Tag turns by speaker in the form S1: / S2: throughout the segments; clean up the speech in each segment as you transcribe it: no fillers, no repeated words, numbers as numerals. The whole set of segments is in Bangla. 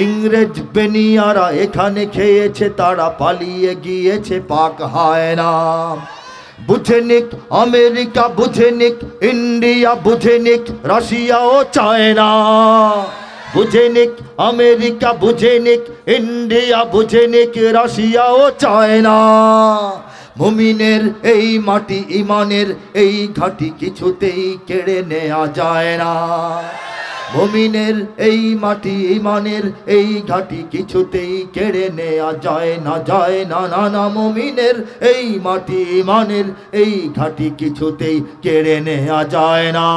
S1: ইংরেজ বেনিয়ারা এখানে খেয়েছে, তারা পালিয়ে গিয়েছে পাক হায়না। বুঝে নিক আমেরিকা, বুঝে নিক ইন্ডিয়া, বুঝে নিক রাশিয়া ও চায়না। বুঝে নিক আমেরিকা, বুঝে নিক ইন্ডিয়া, বুঝে নিক রাশিয়া ও চায়না। মুমিনের এই মাটি, ইমানের এই ঘাঁটি কিছুতেই কেড়ে নেওয়া যায় না। মুমিনের এই মাটি, ইমানের এই ঘাঁটি কিছুতেই কেড়ে নেওয়া যায় না, যায় না, না না। মুমিনের এই মাটি, ইমানের এই ঘাঁটি কিছুতেই কেড়ে নেওয়া যায় না।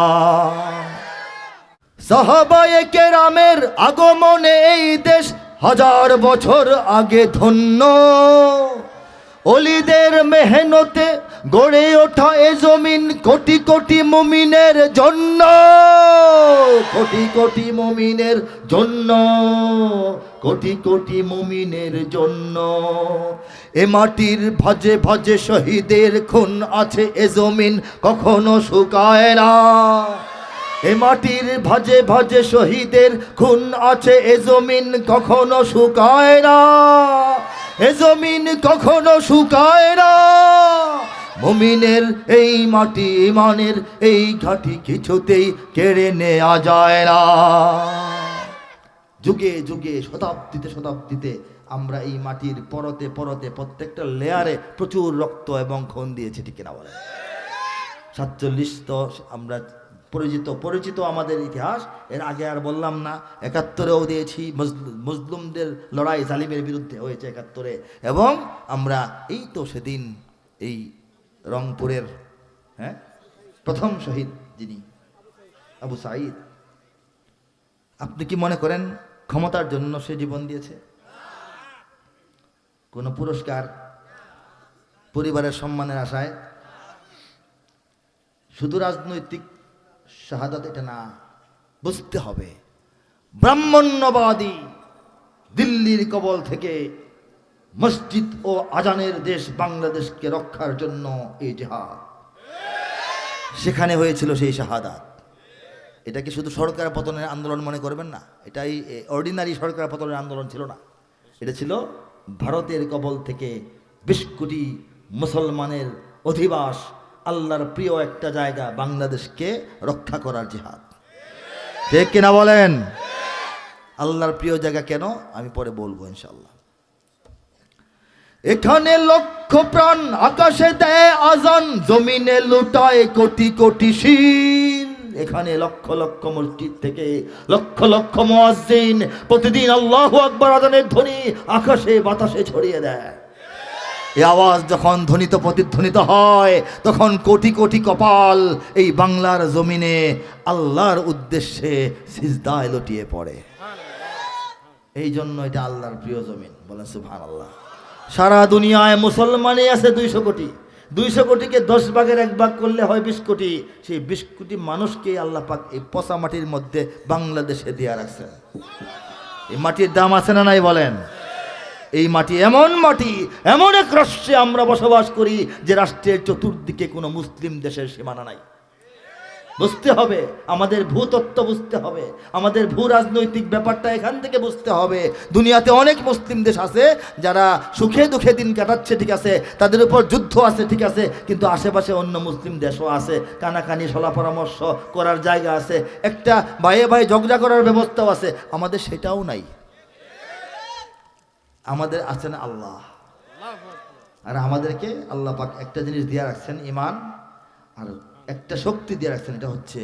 S1: সাহাবায়ে কেরামের আগমনে এই দেশ 1000 বছর আগে ধন্য। ওলিদের মেহনতে গড়ে ওঠা এ জমিন কোটি কোটি মুমিনের জন্য, কোটি কোটি মুমিনের জন্য, কোটি কোটি মুমিনের জন্য। এ মাটির ভাজে ভাজে শহীদের খুন আছে, এ জমিন কখনো শুকায় না। এ মাটির ভাজে ভাজে শহীদের খুন আছে, এ জমিন কখনো শুকায় না, এ জমিন কখনো শুকায় না। মুমিনের এই মাটি, ইমানের এই ঘাঁটি কিছুতেই কেড়ে নেওয়া যায় না। যুগে যুগে, শতাব্দীতে শতাব্দীতে আমরা এই মাটির পরতে পরতে প্রত্যেকটা লেয়ারে প্রচুর রক্ত এবং খুন দিয়েছি, ঠিক কিনা বলেন? 47 তো আমরা পরিচিত আমাদের ইতিহাস, এর আগে আর বললাম না। 71-এও দিয়েছি, মুসলিমদের লড়াই জালিমের বিরুদ্ধে হয়েছে 71-এ। এবং আমরা এই তো সেদিন এই রংপুরের প্রথম শহীদ যিনি আবু সাঈদ, আপনি কি মনে করেন ক্ষমতার জন্য সে জীবন দিয়েছে? কোন পুরস্কার, পরিবারের সম্মানের আশায়? শুধু রাজনৈতিক শাহাদাত এটা না, বুঝতে হবে ব্রাহ্মণ্যবাদী দিল্লির কবল থেকে মসজিদ ও আজানের দেশ বাংলাদেশকে রক্ষার জন্য এই জিহাদ, সেখানে হয়েছিল সেই শাহাদাত। এটা কি শুধু সরকার পতনের আন্দোলন মনে করবেন না, এটাই অর্ডিনারি সরকার পতনের আন্দোলন ছিল না। এটা ছিল ভারতের কবল থেকে 20 কোটি মুসলমানের অধিবাস, আল্লাহর প্রিয় একটা জায়গা বাংলাদেশকে রক্ষা করার জিহাদ, ঠিক কিনা বলেন? আল্লাহর প্রিয় জায়গা কেন আমি পরে বলবো ইনশাআল্লাহ। এখানে লক্ষ প্রাণ আকাশে দেয় আজান, জমিনে লুটায় কোটি কোটি শির। এখানে লক্ষ লক্ষ মসজিদ থেকে লক্ষ লক্ষ মুয়াজ্জিন প্রতিদিন আল্লাহু আকবার আজানের ধ্বনি আকাশে বাতাসে ছড়িয়ে দেয়। এই আওয়াজ যখন ধ্বনিত প্রতিধ্বনিত হয়, তখন কোটি কোটি কপাল এই বাংলার জমিনে আল্লাহর উদ্দেশ্যে সিজদায় লুটিয়ে পড়ে। এই জন্য এটা আল্লাহর প্রিয় জমিন, বলেন সুবহানাল্লাহ। সারা দুনিয়ায় মুসলমানই আছে 200 কোটি। 200 কোটিকে 10 ভাগের 1 ভাগ করলে হয় 20 কোটি। সেই 20 কোটি মানুষকে আল্লাহ পাক এই পচা মাটির মধ্যে বাংলাদেশে দিয়ে রাখছেন। এই মাটির দাম আছে না নাই বলেন? এই মাটি এমন মাটি, এমন এক রাষ্ট্রে আমরা বসবাস করি যে রাষ্ট্রের চতুর্দিকে কোনো মুসলিম দেশের সীমানা নাই। বুঝতে হবে, আমাদের ভূতত্ত্ব বুঝতে হবে, আমাদের ভূ রাজনৈতিক ব্যাপারটা এখান থেকে বুঝতে হবে। দুনিয়াতে অনেক মুসলিম দেশ আছে যারা সুখে দুঃখে দিন কাটাচ্ছে, ঠিক আছে, তাদের উপর যুদ্ধ আছে, ঠিক আছে, কিন্তু আশেপাশে অন্য মুসলিম দেশও আছে, কানাকানি সলা পরামর্শ করার জায়গা আছে, একটা ভাইয়ে ভাই ঝগড়া করার ব্যবস্থাও আছে। আমাদের সেটাও নাই। আমাদের আছেন আল্লাহ, আর আমাদেরকে আল্লাহ পাক একটা জিনিস দিয়ে রাখছেন, ঈমান, আর একটা শক্তি দিয়ে রাখছেন, এটা হচ্ছে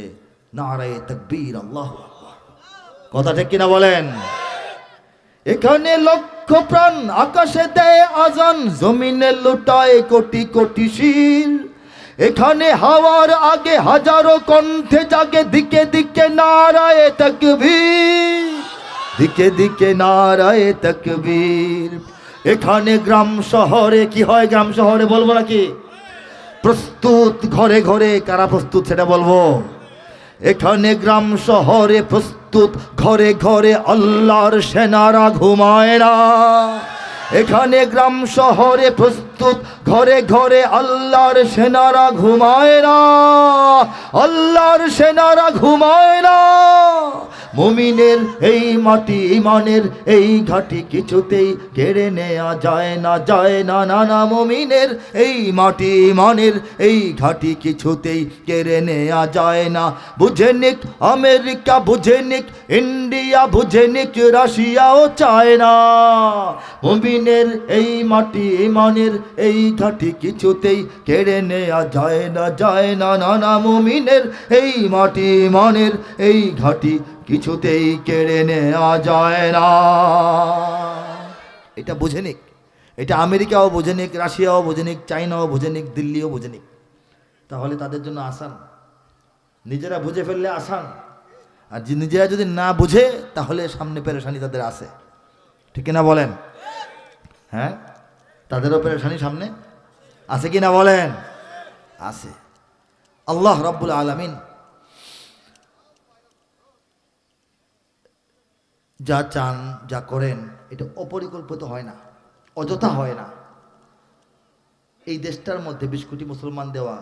S1: নারায়ে তাকবীর, আল্লাহু আকবার। কথা ঠিক কিনা বলেন? এখানে লক্ষ প্রাণ আকাশে দেয় আজান, জমিনে লুটায় কোটি কোটি শির। এখানে হাওয়ার আগে হাজারো কণ্ঠে জাগে, দিকে দিকে নারায়ে তাকবীর, দিকে দিকে নারায়ে তাকবীর। এখানে গ্রাম শহরে কি হয়? গ্রাম শহরে বলবো নাকি? প্রস্তুত ঘরে ঘরে, কারা প্রস্তুত সেটা বলবো। এখানে গ্রাম শহরে প্রস্তুত ঘরে ঘরে, আল্লাহর সেনারা ঘুমায় না। এখানে গ্রাম শহরে প্রস্তুত প্রস্তুত। ঘরে ঘরে আল্লাহর সেনারা ঘুমায় না, আল্লাহর সেনারা ঘুমায় না। মুমিনের এই মাটি ইমানের এই ঘাটি কিছুতেই কেড়ে নেওয়া যায় না, যায় না, না না। মুমিনের এই মাটি ইমানের এই ঘাটি কিছুতেই কেড়ে নেওয়া যায় না। বুঝে নিক আমেরিকা, বুঝে নিক ইন্ডিয়া, বুঝে নিক রাশিয়াও চায় না। মুমিনের এই মাটি ইমানের এই ঘাটি কিছুতেই কেড়ে নেওয়া যায় না, যায় না, না না। মুমিনের এই মাটি ইমানের এই ঘাটি কিছুতেই কেড়ে নেওয়া যায় না। এটা বুঝে নিক, এটা আমেরিকাও বুঝে নিক, রাশিয়াও বুঝে নিক, চাইনাও বুঝে নিক, দিল্লিও বুঝে নিক। তাহলে তাদের জন্য আসান। নিজেরা বুঝে ফেললে আসান, আর নিজেরা যদি না বুঝে তাহলে সামনে পেরেশানি তাদের আছে। ঠিক না বলেন? হ্যাঁ, তাদেরও পেরেশানি সামনে আছে কি না বলেন? আছে। আল্লাহ রাব্বুল আলামিন যা চান, যা করেন, এটা অপরিকল্পিত হয় না, অযথা হয় না। এই দেশটার মধ্যে 20 কোটি মুসলমান দেওয়া,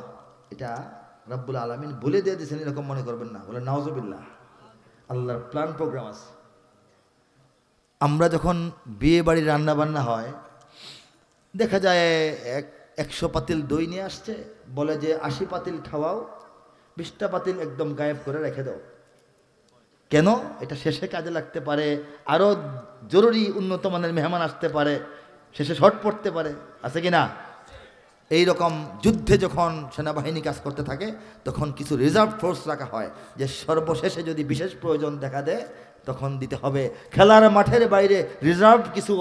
S1: এটা রাব্বুল আলামিন বলে দিয়ে দিয়েছেন, এরকম মনে করবেন না। বলে নাউজুবিল্লাহ, আল্লাহর প্ল্যান প্রোগ্রাম আছে। আমরা যখন বিয়ে বাড়ির রান্না বান্না হয়, দেখা যায় 100 পাতিল দই নিয়ে আসছে, বলে যে 80 পাতিল খাওয়াও, 20টা পাতিল একদম গায়েব করে রেখে দাও। কেন? এটা শেষে কাজে লাগতে পারে, আরও জরুরি উন্নত মানের মেহমান আসতে পারে, শেষে শর্ট পড়তে পারে, আছে কি না? এই রকম যুদ্ধে যখন সেনাবাহিনী কাজ করতে থাকে তখন কিছু রিজার্ভ ফোর্স রাখা হয়, যে সর্বশেষে যদি বিশেষ প্রয়োজন দেখা দেয় তখন দিতে হবে। খেলার মাঠের বাইরে রিজার্ভ কিছু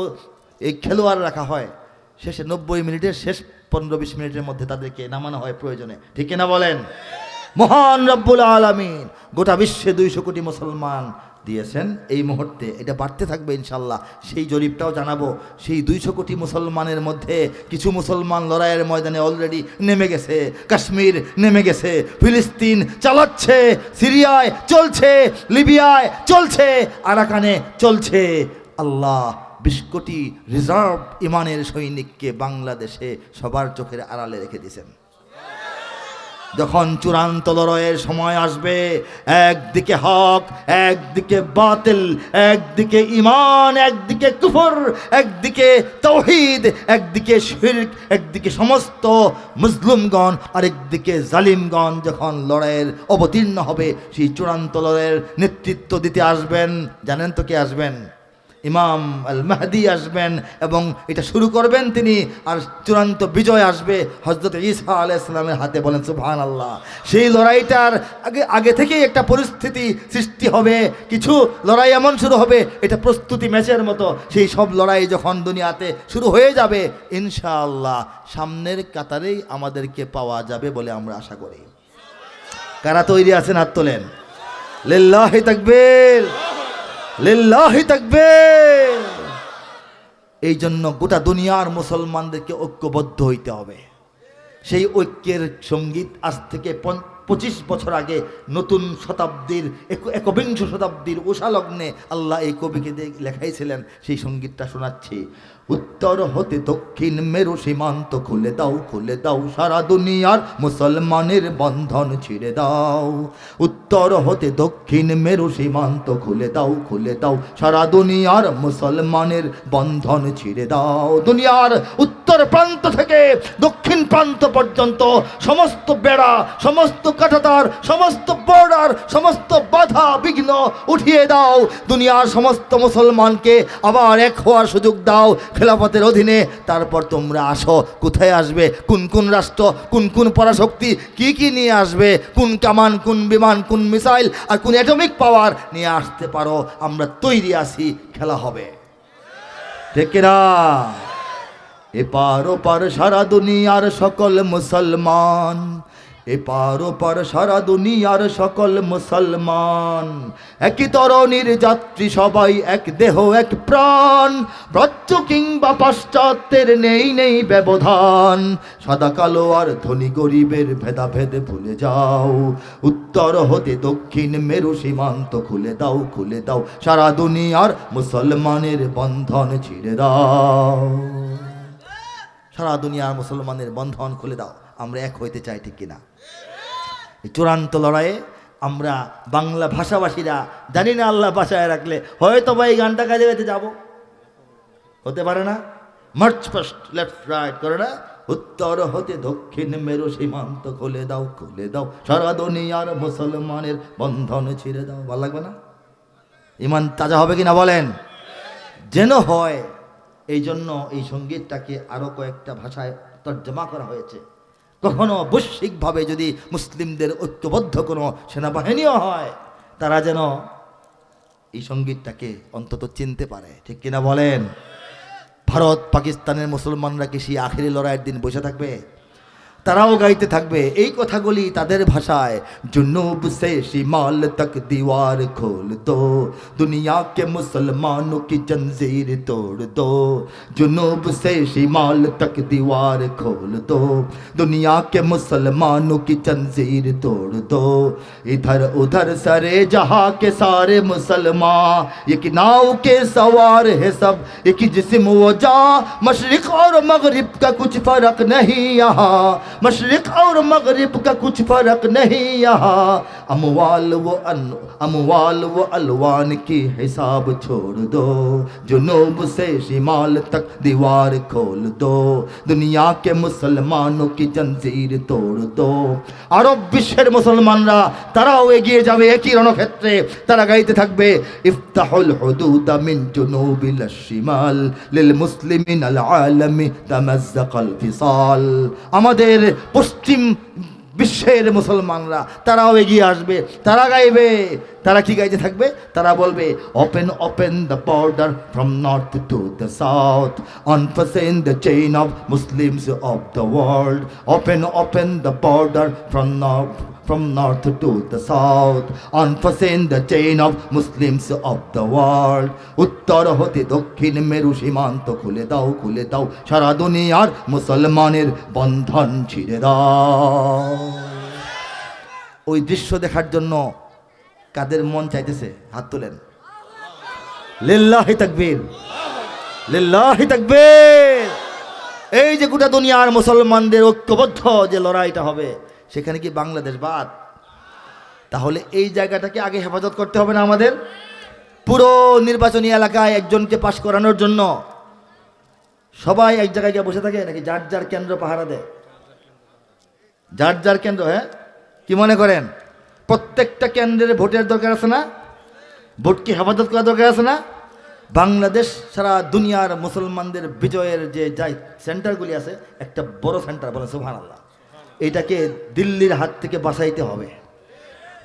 S1: এই খেলোয়াড় রাখা হয়, শেষে 90 মিনিটের শেষ 15-20 মিনিটের মধ্যে তাদেরকে নামানো হয় প্রয়োজনে। ঠিক কিনা বলেন? মহান রব্বুল আলামিন গোটা বিশ্বে 200 কোটি মুসলমান দিয়েছেন এই মুহূর্তে, এটা বাড়তে থাকবে ইনশাল্লাহ। সেই জরিপটাও জানাবো। সেই 200 কোটি মুসলমানের মধ্যে কিছু মুসলমান লড়াইয়ের ময়দানে অলরেডি নেমে গেছে। কাশ্মীর নেমে গেছে, ফিলিস্তিন চালাচ্ছে, সিরিয়ায় চলছে, লিবিয়ায় চলছে, আরাকানে চলছে। আল্লাহ 20 কোটি রিজার্ভ ইমানের সৈনিককে বাংলাদেশে সবার চোখের আড়ালে রেখে দিয়েছেন। যখন চূড়ান্ত লড়াইয়ের সময় আসবে, একদিকে হক, একদিকে বাতিল, একদিকে ঈমান, একদিকে কুফর, একদিকে তাওহীদ, একদিকে শিরক, একদিকে সমস্ত মুসলিমগণ, আরেকদিকে জালিমগণ যখন লড়াইয়ের অবতীর্ণ হবে, সেই চূড়ান্ত লড়াইয়ের নেতৃত্ব দিতে আসবেন। জানেন তো কে আসবেন? ইমাম আল মাহদি আসবেন এবং এটা শুরু করবেন তিনি, আর চূড়ান্ত বিজয় আসবে হযরত ঈসা আলাইহিস সালামের হাতে। বলেন সুবহানাল্লাহ। সেই লড়াইটার আগে থেকেই একটা পরিস্থিতি সৃষ্টি হবে, কিছু লড়াই এমন শুরু হবে, এটা প্রস্তুতি ম্যাচের মতো। সেই সব লড়াই যখন দুনিয়াতে শুরু হয়ে যাবে ইনশাআল্লাহ সামনের কাতারেই আমাদেরকে পাওয়া যাবে বলে আমরা আশা করি। কারা তৈরি আছেন? হাত তোলেন। লিল্লাহি তাকবীর, লিল্লাহি তাকবীর। এই জন্য গোটা দুনিয়ার মুসলমানদেরকে ঐক্যবদ্ধ হইতে হবে। সেই ঐক্যের সঙ্গীত আজ থেকে 25 বছর আগে নতুন শতাব্দীর 21বিংশ শতাব্দীর উষালগ্নে আল্লাহ এই কবিকে লেখাইছিলেন। সেই সঙ্গীতটা শোনাচ্ছি। উত্তর হতে দক্ষিণ মেরু সীমান্ত খুলে দাও, খুলে দাও, সারা দুনিয়ার মুসলমানের বন্ধন ছিঁড়ে দাও। উত্তর হতে দক্ষিণ মেরু সীমান্ত খুলে দাও, খুলে দাও, সারা দুনিয়ার মুসলমানের বন্ধন ছিঁড়ে দাও। দুনিয়ার উত্তর প্রান্ত থেকে দক্ষিণ প্রান্ত পর্যন্ত সমস্ত বেড়া, সমস্ত কাঁটাতার, সমস্ত বর্ডার, সমস্ত বাধা বিঘ্ন উঠিয়ে দাও। দুনিয়ার সমস্ত মুসলমানকে আবার এক হওয়ার সুযোগ দাও খেলাফতের অধীনে। তারপর তোমরা আসো। কোথায় আসবে? কোন কোন রাষ্ট্র, কোন কোন পরাশক্তি কি কি নিয়ে আসবে, কোন কামান, কোন বিমান, কোন মিসাইল আর কোন অ্যাটমিক পাওয়ার নিয়ে আসতে পারো, আমরা তৈরি আছি, খেলা হবে। ঠিক কিনা? এপার ওপার সারা দুনিয়ার সকল মুসলমান, এপার ওপার সারা দুনিয়ার সকল মুসলমান, একই তরণীর যাত্রী সবাই, এক দেহ এক প্রাণ। প্রাচ্য কিংবা পাশ্চাত্যের নেই নেই ব্যবধান, সাদা কালো আর ধনী গরিবের ভেদাভেদ ভুলে যাও। উত্তর হতে দক্ষিণ মেরু সীমান্ত খুলে দাও, খুলে দাও, সারা দুনিয়ার মুসলমানের বন্ধন ছিঁড়ে দাও। সারা দুনিয়ার মুসলমানের বন্ধন খুলে দাও। আমরা এক হইতে চাই, ঠিক কিনা? এই চূড়ান্ত লড়াইয়ে আমরা বাংলা ভাষাভাষীরা জানি না, আল্লাহ বাঁচায় রাখলে হয়তো বা এই গানটা কাজে গাইতে যাবো, হতে পারে না? মার্চ ফার্স্ট লেফট রাইট করে না, উত্তর হতে দক্ষিণ মেরু সীমান্ত খুলে দাও, খুলে দাও সারা দুনিয়ার মুসলমানের বন্ধন ছিঁড়ে দাও। ভালো লাগবে না? ইমান তাজা হবে কিনা বলেন? যেন হয়। এই জন্য এই সঙ্গীতটাকে আরো কয়েকটা ভাষায় তর্জমা করা হয়েছে। কখনো বৈশ্বিকভাবে যদি মুসলিমদের ঐক্যবদ্ধ কোনো সেনাবাহিনীও হয়, তারা যেন এই সঙ্গীতটাকে অন্তত চিনতে পারে, ঠিক কিনা বলেন? ভারত পাকিস্তানের মুসলমানরা কি সেই আখেরি লড়াইয়ের দিন বসে থাকবে? তারাও গাইতে থাকবে এই কথাগুলি তাদের ভাষায়। जुनूब से शिमाल तक दीवार खोल दो, दुनिया के मुसलमानों की जंजीर तोड़ दो। जुनूब से शिमाल तक दीवार खोल दो, दुनिया के मुसलमानों की जंजीर तोड़ दो। इधर उधर सरे जहां के सारे मुसलमान, एक नाव के सवार है सब, एक जिस्म वो जा। मशरिक और मगरिब का कुछ फर्क नहीं यहाँ, मशरिक और मगरिब का कुछ फर्क नहीं यहाँ। अमवाल वो अलवान की हिसाब छोड़ दो, जुनूब से शिमाल तक दीवार खोल दो, दुनिया के मुसलमानों की जंजीर तोड़ दो। আরব বিশ্বের মুসলমানরা তারাও এগিয়ে যাবে একই রণক্ষেত্রে। তারা গাইতে থাকবে ইফতাহুল হুদুদ মিন জুনুবিল শিমাল লিল মুসলিমিন আল আলামি তামাজ্জাকাল ফিসাল। আমাদের পশ্চিম বিশ্বের মুসলমানরা তারাও এগিয়ে আসবে, তারা গাইবে। তারা কি গাইতে থাকবে? তারা বলবে open open the border from north to the south, unfasten the chain of Muslims of the world. Open open the border from north to the south, unfasten the chain of Muslims of the world. উত্তর হতে দক্ষিণ মেরু সীমান্ত খুলে দাও, খুলে দাও সারা দুনিয়ার মুসলমানের বন্ধন ছিঁড়ে দাও। ওই দৃশ্য দেখার জন্য কাদের মন চাইতেছে? হাত তোলেন। লিল্লাহি তাকবীর, লিল্লাহি তাকবীর। এই যে গোটা দুনিয়ার মুসলমানদের ঐক্যবদ্ধ যে লড়াইটা হবে, সেখানে কি বাংলাদেশ বাদ? তাহলে এই জায়গাটাকে আগে হেফাজত করতে হবে না আমাদের? পুরো নির্বাচনী এলাকায় একজনকে পাশ করানোর জন্য সবাই এক জায়গায় গিয়ে বসে থাকে নাকি যার যার কেন্দ্র পাহারা দেয়? যার যার কেন্দ্র, হ্যাঁ কি মনে করেন? প্রত্যেকটা কেন্দ্রের ভোটের দরকার আছে না? ভোটকে হেফাজত করা দরকার আছে না? বাংলাদেশ সারা দুনিয়ার মুসলমানদের বিজয়ের যে যাই সেন্টারগুলি আছে, একটা বড় সেন্টার, বলে সুবহানাল্লাহ। এটাকে দিল্লির হাত থেকে বাঁচাইতে হবে,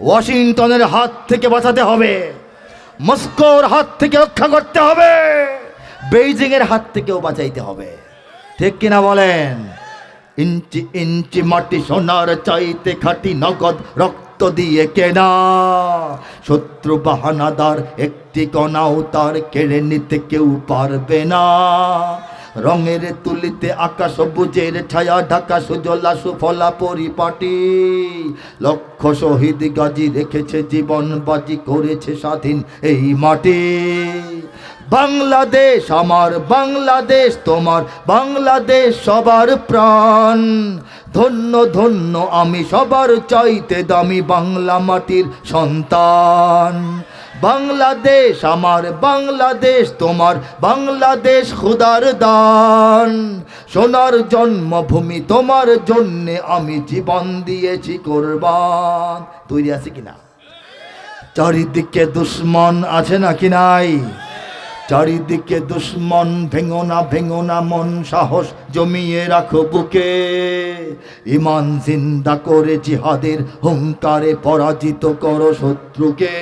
S1: ওয়াশিংটনের হাত থেকে বাঁচাতে হবে, মস্কোর হাত থেকে রক্ষা করতে হবে, বেইজিং এর হাত থেকেও বাঁচাইতে হবে, ঠিক কিনা বলেন? ইঞ্চি ইঞ্চি মাটি সোনার চাইতে খাঁটি নগদ রক্ত দিয়ে কেনা, শত্রু বাহানাদার একটি কণাও তার কেড়ে নিতে কেউ পারবে না। রঙের তুলিতে আকাশ সবুজের ছায়া ঢাকা সুজলা সুফলা পরিপাটি, লক্ষ শহীদ গাজী রেখেছে জীবন বাজি, করেছে স্বাধীন এই মাটি। বাংলাদেশ আমার বাংলাদেশ তোমার বাংলাদেশ সবার প্রাণ, ধন্য ধন্য আমি সবার চাইতে দামি বাংলা মাটির সন্তান। বাংলাদেশ আমার বাংলাদেশ তোমার বাংলাদেশ খোদার দান, সোনার জন্মভূমি তোমার জন্যে আমি জীবন দিয়েছি কোরবান। তৈরি আছে কিনা? চারিদিকে দুশ্মন আছে নাকি নাই? চারিদিকে দুশ্মন, ভেঙো না ভেঙো না মন, সাহস জমিয়ে রাখো বুকে, ইমান জিন্দা করে জিহাদের হুঙ্কারে পরাজিত করো শত্রুকে।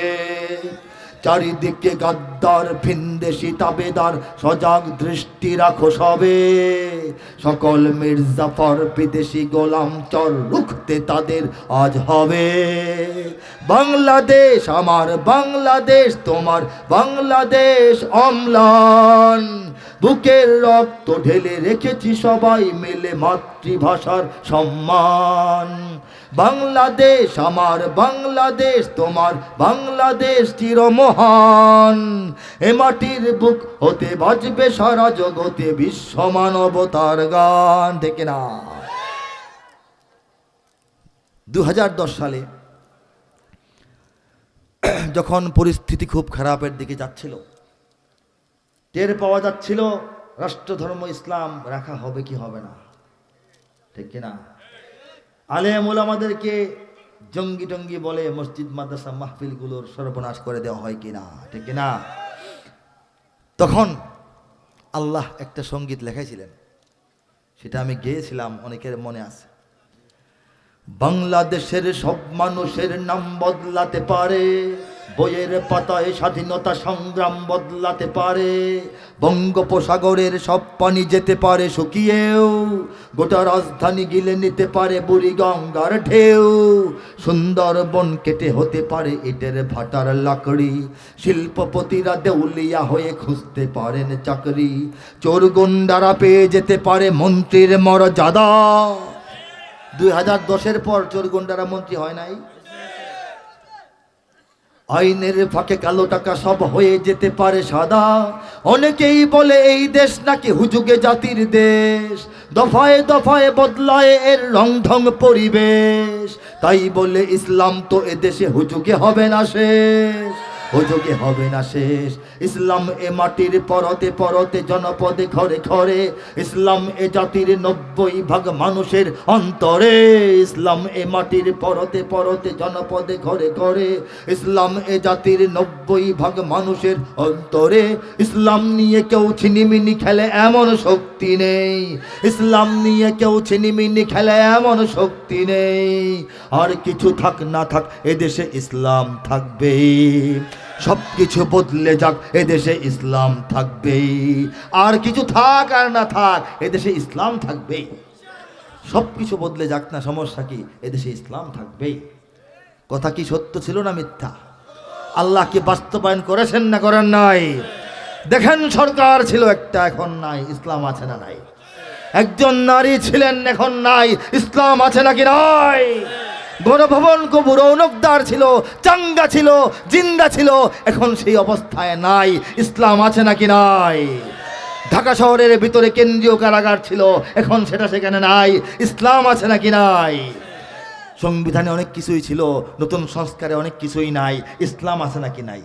S1: চারিদিকে গাদ্দার ভিনদেশি তাবেদার, সজাগ দৃষ্টি রাখো সবে, সকল মির্জাফর বিদেশি গোলাম চর রুখতে তাদের আজ হবে। বাংলাদেশ আমার বাংলাদেশ তোমার বাংলাদেশ অম্লান, বুকের রক্ত ঢেলে রেখেছি সবাই মিলে মাতৃভাষার সম্মান। বাংলাদেশ আমার বাংলাদেশ, তোমার বাংলাদেশ চিরমহান। এ মাটির বুক হতে বাজবে সারা জগতে বিশ্ব মানবতার গান, ঠিক না? 2010 সালে যখন পরিস্থিতি খুব খারাপের দিকে যাচ্ছিল, টের পাওয়া যাচ্ছিল রাষ্ট্রধর্ম ইসলাম রাখা হবে কি হবে না, ঠিক না? আলেম ওলামাদেরকে জঙ্গি টঙ্গি বলে মসজিদ মাদ্রাসা মাহফিলগুলোর সর্বনাশ করে দেওয়া হয় কিনা, ঠিক না? তখন আল্লাহ একটা সঙ্গীত লেখাইছিলেন, সেটা আমি গেয়েছিলাম, অনেকের মনে আছে। বাংলাদেশের সব মানুষের নাম বদলাতে পারে, বইয়ের পাতায় স্বাধীনতা সংগ্রাম বদলাতে পারে, বঙ্গোপসাগরের সব পানি যেতে পারে শুকিয়েও, গোটা রাজধানী গিলে নিতে পারে বুড়ি গঙ্গার ঢেউ, সুন্দরবন কেটে হতে পারে ইটের ভাটার লাকড়ি, শিল্পপতিরা দেউলিয়া হয়ে খুঁজতে পারেন চাকরি, চোর গুন্ডারা পেয়ে যেতে পারে মন্ত্রীর মর্যাদা। 2010-এর পর চোর গুন্ডারা মন্ত্রী হয় নাই। আইনের ফাঁকে কালো টাকা সব হয়ে যেতে পারে সাদা। অনেকেই বলে এই দেশ নাকি হুজুগে জাতির দেশ, দফায় দফায় বদলায় এর রংঢং পরিবেশ। তাই বলে ইসলাম তো এদেশে হুজুগে হবে না শেষ, হুজুগে হবে না শেষ। ইসলাম এ মাটির পরতে পরতে জনপদে ঘরে ঘরে, ইসলাম এ জাতির 90% মানুষের অন্তরে। ইসলাম এ মাটির পরতে পরতে জনপদে ঘরে ঘরে, ইসলাম এ জাতির 90% মানুষের অন্তরে। ইসলাম নিয়ে কেউ ছিনিমিনি খেলে এমন শক্তি নেই, ইসলাম নিয়ে কেউ ছিনিমিনি খেলে এমন শক্তি নেই। আর কিছু থাক না থাক এদেশে ইসলাম থাকবেই, সব কিছু বদলে যাক এদেশে ইসলাম থাকবেই। আর কিছু থাক আর না থাক এদেশে ইসলাম থাকবেই। সব কিছু বদলে যাক না, সমস্যা কি, এদেশে ইসলাম থাকবেই। কথা কি সত্য ছিল না মিথ্যা? আল্লাহ কি বাস্তবায়ন করেছেন না করেন নাই? দেখেন, সরকার ছিল একটা, এখন নাই। ইসলাম আছে না নাই? একজন নারী ছিলেন, এখন নাই। ইসলাম আছে নাকি নাই? গণভবন কবু রৌনকদার ছিল, চাঙ্গা ছিল, জিন্দা ছিল, এখন সেই অবস্থায় নাই। ইসলাম আছে নাকি নাই? ঢাকা শহরের ভিতরে কেন্দ্রীয় কারাগার ছিল, এখন সেটা সেখানে নাই। ইসলাম আছে নাকি নাই? সংবিধানে অনেক কিছুই ছিল, নতুন সংস্কারে অনেক কিছুই নাই। ইসলাম আছে নাকি নাই?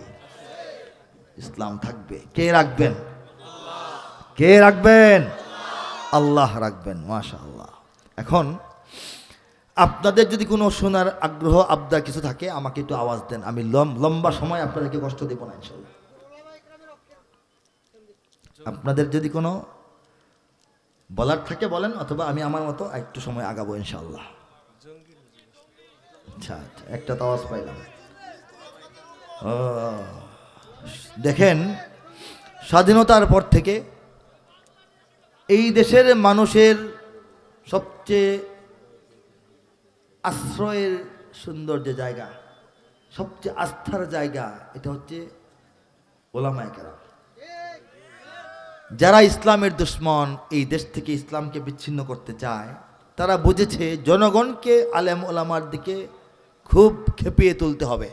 S1: ইসলাম থাকবে। কে রাখবেন? কে রাখবেন? আল্লাহ রাখবেন। মাশাআল্লাহ। এখন আপনাদের যদি কোনো শোনার আগ্রহ আবদার কিছু থাকে আমাকে একটু আওয়াজ দেন, আমি লম্বা সময় আপনাদেরকে কষ্ট দেব না ইনশাআল্লাহ। আপনাদের যদি কোনো বলার থাকে বলেন, অথবা আমি আমার মতো একটু সময় আগাবো ইনশাআল্লাহ। আচ্ছা আচ্ছা, একটা তো আওয়াজ পাইলাম। দেখেন, স্বাধীনতার পর থেকে এই দেশের মানুষের সবচেয়ে আশ্রয়ের সুন্দর যে জায়গা, সবচেয়ে আস্থার জায়গা, এটা হচ্ছে ওলামায়ে কেরাম। যারা ইসলামের দুশ্মন, এই দেশ থেকে ইসলামকে বিচ্ছিন্ন করতে চায়, তারা বুঝেছে জনগণকে আলেম ওলামার দিকে খুব খেপিয়ে তুলতে হবে।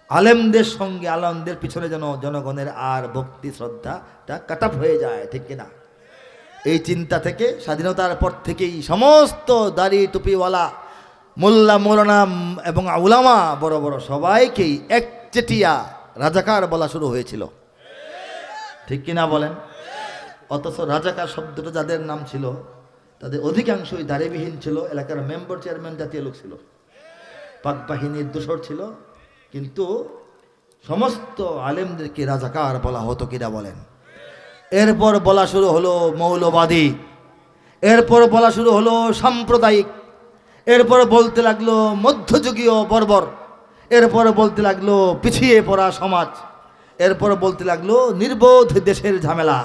S1: আলেমদের সঙ্গে, আলেমদের পিছনে যেন জনগণের আর ভক্তি শ্রদ্ধাটা কাটাপ হয়ে যায়, ঠিক কিনা? এই চিন্তা থেকে স্বাধীনতার পর থেকেই সমস্ত দাড়ি টুপিওয়ালা মোল্লা মৌলানা এবং উলামা বড় বড় সবাইকেই একচেটিয়া রাজাকার বলা শুরু হয়েছিল, ঠিক কিনা বলেন? অথচ রাজাকার শব্দটা যাদের নাম ছিল তাদের অধিকাংশই দাড়িবিহীন ছিল, এলাকার মেম্বার চেয়ারম্যান জাতীয় লোক ছিল, পাক বাহিনীর দোসর ছিল, কিন্তু সমস্ত আলেমদেরকে রাজাকার বলা হতো, কিনা বলেন? এরপর বলা শুরু হলো মৌলবাদী, এরপর বলা শুরু হলো সাম্প্রদায়িক, এরপর বলতে লাগলো মধ্যযুগীয় বর্বর, এরপর বলতে লাগলো পিছিয়ে পড়া সমাজ, এরপর বলতে লাগলো নির্বোধ দেশের ঝামেলা,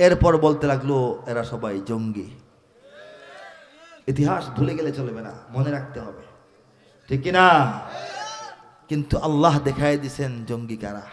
S1: এরপর বলতে লাগলো এরা সবাই জঙ্গি। ইতিহাস ভুলে গেলে চলবে না, মনে রাখতে হবে, ঠিক কিনা? কিন্তু আল্লাহ দেখায় দিছেন জঙ্গি কারা।